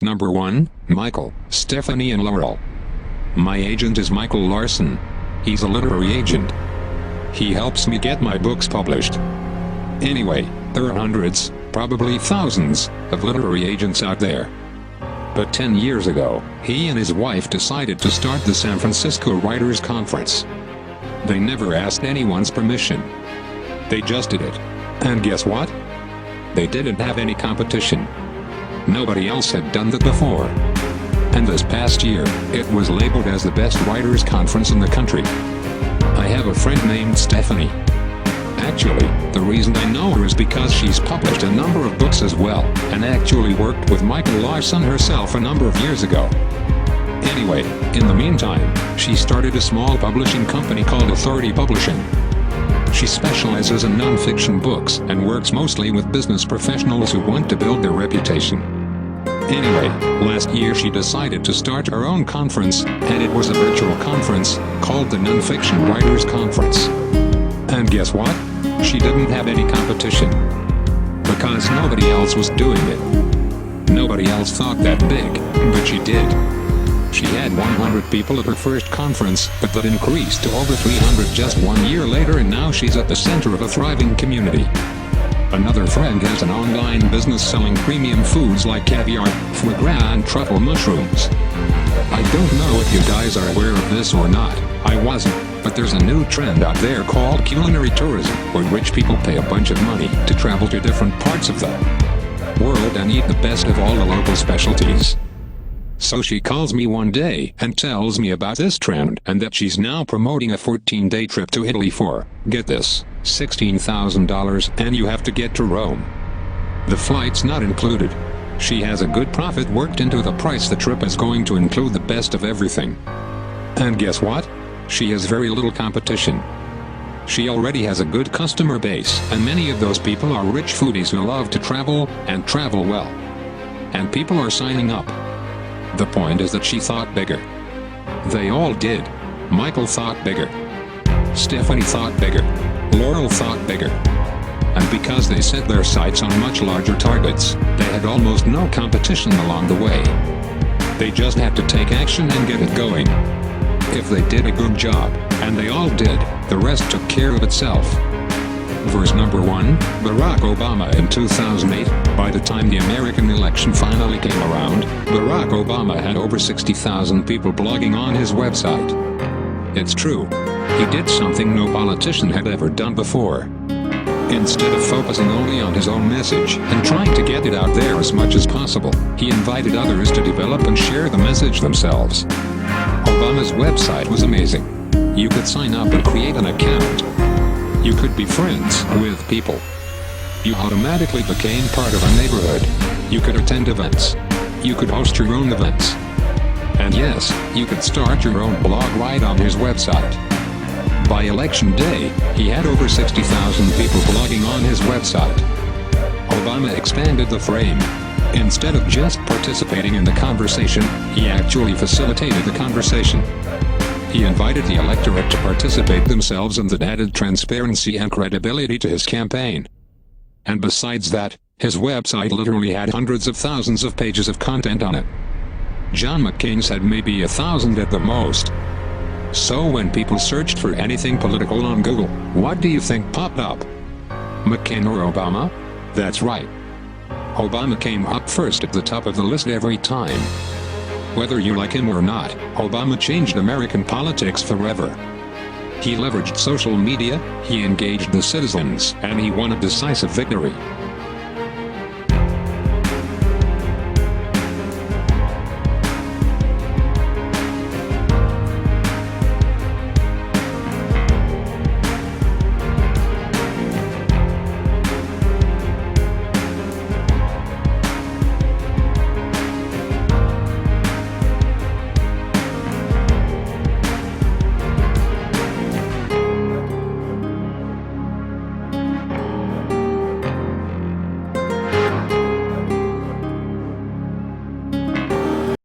Number 1, Michael, Stephanie and Laurel. My agent is Michael Larsen. He's a literary agent. He helps me get my books published. Anyway, there are hundreds, probably thousands, of literary agents out there. But 10 years ago, he and his wife decided to start the San Francisco Writers Conference. They never asked anyone's permission. They just did it. And guess what? They didn't have any competition. Nobody else had done that before. And this past year, it was labeled as the best writers' conference in the country. I have a friend named Stephanie. Actually, the reason I know her is because she's published a number of books as well, and actually worked with Michael Larsen herself a number of years ago. Anyway, in the meantime, she started a small publishing company called Authority Publishing. She specializes in non-fiction books and works mostly with business professionals who want to build their reputation. Anyway, last year she decided to start her own conference, and it was a virtual conference, called the Nonfiction Writers Conference. And guess what? She didn't have any competition. Because nobody else was doing it. Nobody else thought that big, but she did. She had 100 people at her first conference, but that increased to over 300 just 1 year later, and now she's at the center of a thriving community. Another friend has an online business selling premium foods like caviar, foie gras and truffle mushrooms. I don't know if you guys are aware of this or not, I wasn't, but there's a new trend out there called culinary tourism, where rich people pay a bunch of money to travel to different parts of the world and eat the best of all the local specialties. So she calls me one day and tells me about this trend and that she's now promoting a 14-day trip to Italy for, get this, $16,000, and you have to get to Rome. The flight's not included. She has a good profit worked into the price. The trip is going to include the best of everything. And guess what? She has very little competition. She already has a good customer base, and many of those people are rich foodies who love to travel, and travel well. And people are signing up. The point is that she thought bigger. They all did. Michael thought bigger. Stephanie thought bigger. Laurel thought bigger. And because they set their sights on much larger targets, they had almost no competition along the way. They just had to take action and get it going. If they did a good job, and they all did, the rest took care of itself. Verse number 1, Barack Obama in 2008. By the time the American election finally came around, Barack Obama had over 60,000 people blogging on his website. It's true. He did something no politician had ever done before. Instead of focusing only on his own message and trying to get it out there as much as possible, he invited others to develop and share the message themselves. Obama's website was amazing. You could sign up and create an account. You could be friends with people. You automatically became part of a neighborhood. You could attend events. You could host your own events. And yes, you could start your own blog right on his website. By election day, he had over 60,000 people blogging on his website. Obama expanded the frame. Instead of just participating in the conversation, he actually facilitated the conversation. He invited the electorate to participate themselves, and that added transparency and credibility to his campaign. And besides that, his website literally had hundreds of thousands of pages of content on it. John McCain's had maybe 1,000 at the most. So when people searched for anything political on Google, what do you think popped up? McCain or Obama? That's right. Obama came up first at the top of the list every time. Whether you like him or not, Obama changed American politics forever. He leveraged social media, he engaged the citizens, and he won a decisive victory.